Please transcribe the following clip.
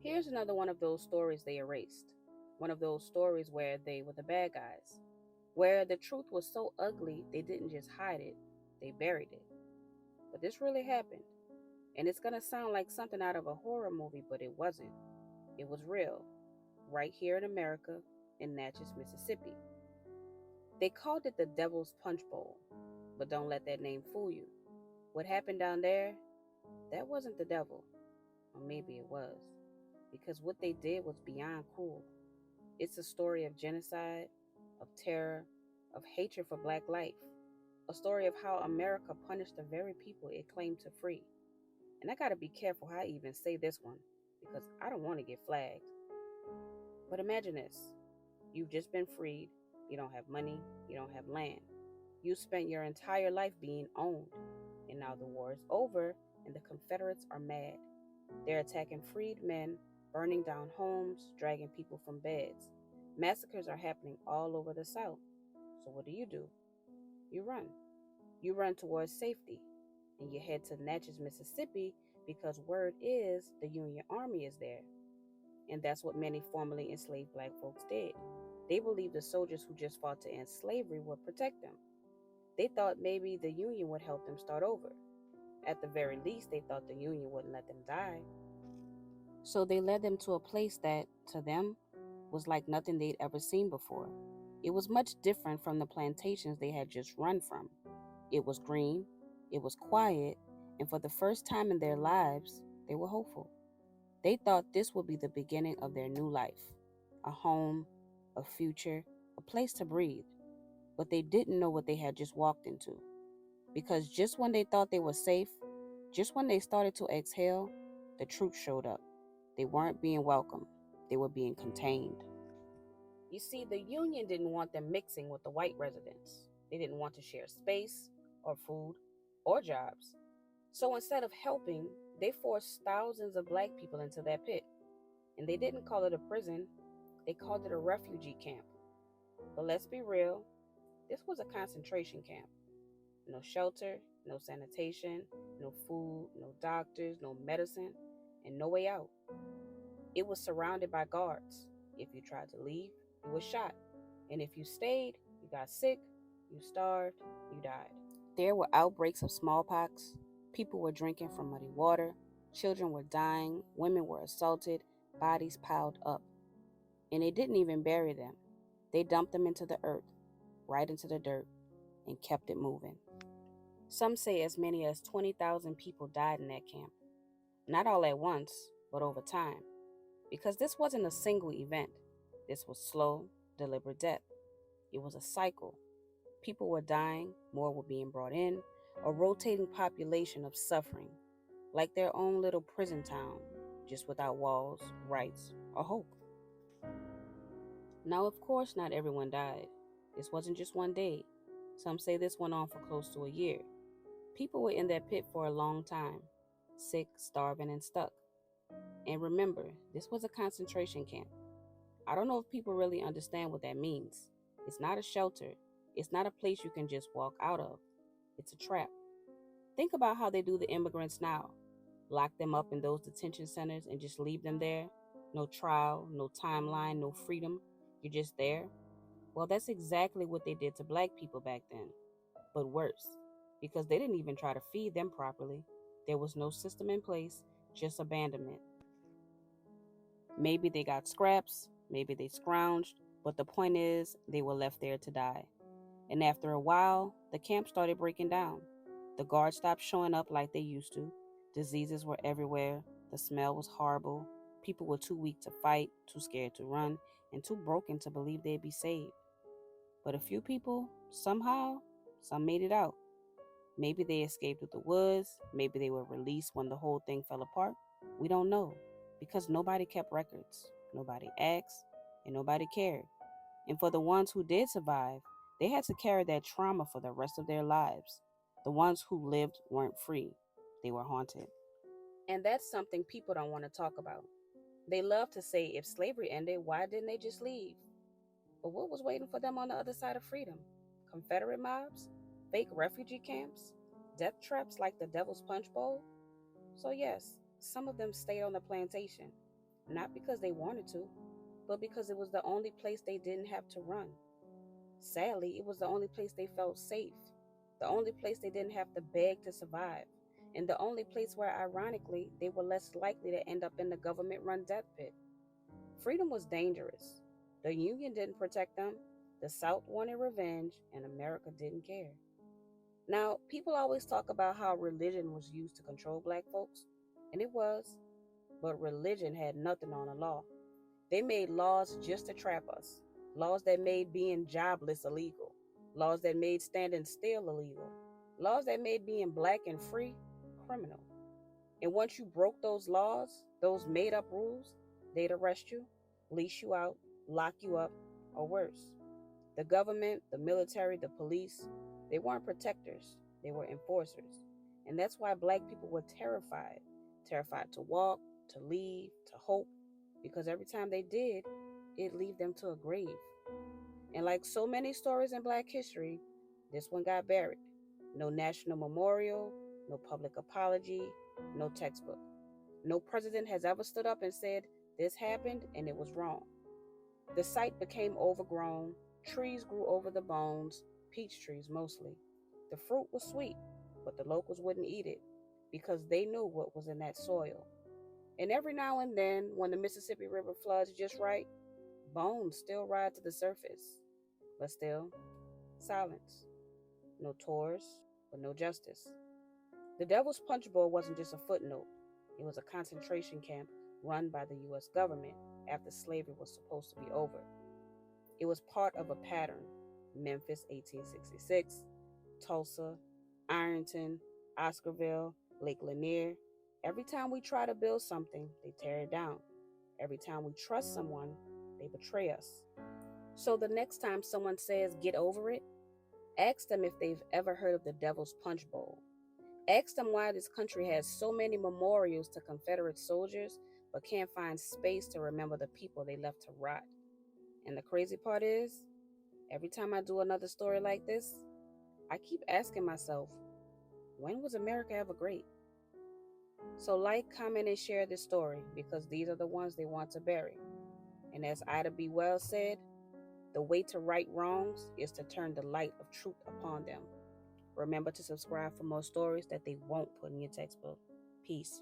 Here's another one of those stories they erased. One of those stories where they were the bad guys, where the truth was so ugly they didn't just hide it, they buried it. But this really happened. And it's gonna sound like something out of a horror movie, but it wasn't. It was real, right here in America, in Natchez, Mississippi. They called it the Devil's Punchbowl, but don't let that name fool you. What happened down there, that wasn't the devil. Or maybe it was, because what they did was beyond cruel. It's a story of genocide, of terror, of hatred for black life, a story of how America punished the very people it claimed to free. And I gotta be careful how I even say this one, because I don't want to get flagged. But imagine this: you've just been freed, you don't have money, you don't have land. You spent your entire life being owned, and now the war is over and the Confederates are mad. They're attacking freed men, burning down homes, dragging people from beds. Massacres are happening all over the South. So what do? You run. You run towards safety, and you head to Natchez, Mississippi, because word is the Union Army is there. And that's what many formerly enslaved black folks did. They believed the soldiers who just fought to end slavery would protect them. They thought maybe the Union would help them start over. At the very least, they thought the Union wouldn't let them die. So they led them to a place that, to them, was like nothing they'd ever seen before. It was much different from the plantations they had just run from. It was green, it was quiet, and for the first time in their lives, they were hopeful. They thought this would be the beginning of their new life: a home, a future, a place to breathe. But they didn't know what they had just walked into. Because just when they thought they were safe, just when they started to exhale, the truth showed up. They weren't being welcomed, they were being contained. You see, the Union didn't want them mixing with the white residents. They didn't want to share space, or food, or jobs. So instead of helping, they forced thousands of black people into that pit. And they didn't call it a prison, they called it a refugee camp. But let's be real, this was a concentration camp. No shelter, no sanitation, no food, no doctors, no medicine, and no way out. It was surrounded by guards. If you tried to leave, you were shot. And if you stayed, you got sick, you starved, you died. There were outbreaks of smallpox. People were drinking from muddy water. Children were dying. Women were assaulted. Bodies piled up. And they didn't even bury them. They dumped them into the earth, right into the dirt, and kept it moving. Some say as many as 20,000 people died in that camp. Not all at once, but over time. Because this wasn't a single event. This was slow, deliberate death. It was a cycle. People were dying, more were being brought in, a rotating population of suffering, like their own little prison town, just without walls, rights, or hope. Now, of course, not everyone died. This wasn't just one day. Some say this went on for close to a year. People were in that pit for a long time, sick, starving, and stuck. And remember, this was a concentration camp. I don't know if people really understand what that means. It's not a shelter. It's not a place you can just walk out of. It's a trap. Think about how they do the immigrants now. Lock them up in those detention centers and just leave them there. No trial, no timeline, no freedom. You're just there. Well, that's exactly what they did to black people back then. But worse, because they didn't even try to feed them properly. There was no system in place, just abandonment. Maybe they got scraps, maybe they scrounged, but the point is, they were left there to die. And after a while, the camp started breaking down. The guards stopped showing up like they used to. Diseases were everywhere. The smell was horrible. People were too weak to fight, too scared to run, and too broken to believe they'd be saved. But a few people, somehow, some made it out. Maybe they escaped through the woods. Maybe they were released when the whole thing fell apart. We don't know, because nobody kept records. Nobody asked, and nobody cared. And for the ones who did survive, they had to carry that trauma for the rest of their lives. The ones who lived weren't free. They were haunted. And that's something people don't want to talk about. They love to say if slavery ended, why didn't they just leave? But what was waiting for them on the other side of freedom? Confederate mobs? Fake refugee camps? Death traps like the Devil's Punch Bowl? So yes, some of them stayed on the plantation. not because they wanted to, but because it was the only place they didn't have to run. Sadly, it was the only place they felt safe, the only place they didn't have to beg to survive, and the only place where, ironically, they were less likely to end up in the government run death pit. Freedom was dangerous. The Union didn't protect them, the South wanted revenge, and America didn't care. Now, people always talk about how religion was used to control black folks, and it was, but religion had nothing on the law. They made laws just to trap us, laws that made being jobless illegal, laws that made standing still illegal, laws that made being black and free criminal. And once you broke those laws, those made up rules, they'd arrest you, leash you out, lock you up, or worse. The government, the military, the police, they weren't protectors, they were enforcers. And that's why black people were terrified, terrified to walk, to leave, to hope, because every time they did, it'd lead them to a grave. And like so many stories in black history, this one got buried. No national memorial, no public apology, no textbook. No president has ever stood up and said, this happened and it was wrong. The site became overgrown, trees grew over the bones, peach trees mostly. The fruit was sweet, but the locals wouldn't eat it because they knew what was in that soil. And every now and then, when the Mississippi River floods just right, bones still rise to the surface. But still, silence. No tours, but no justice. The Devil's Punch Bowl wasn't just a footnote, it was a concentration camp run by the U.S. government after slavery was supposed to be over. It was part of a pattern: Memphis, 1866, Tulsa, Ironton, Oscarville, Lake Lanier. Every time we try to build something, they tear it down. Every time we trust someone, they betray us. So the next time someone says, get over it, ask them if they've ever heard of the Devil's Punch Bowl. Ask them why this country has so many memorials to Confederate soldiers but can't find space to remember the people they left to rot. And the crazy part is, every time I do another story like this, I keep asking myself, when was America ever great? So like, comment, and share this story because these are the ones they want to bury. And as Ida B. Wells said, the way to right wrongs is to turn the light of truth upon them. Remember to subscribe for more stories that they won't put in your textbook. Peace.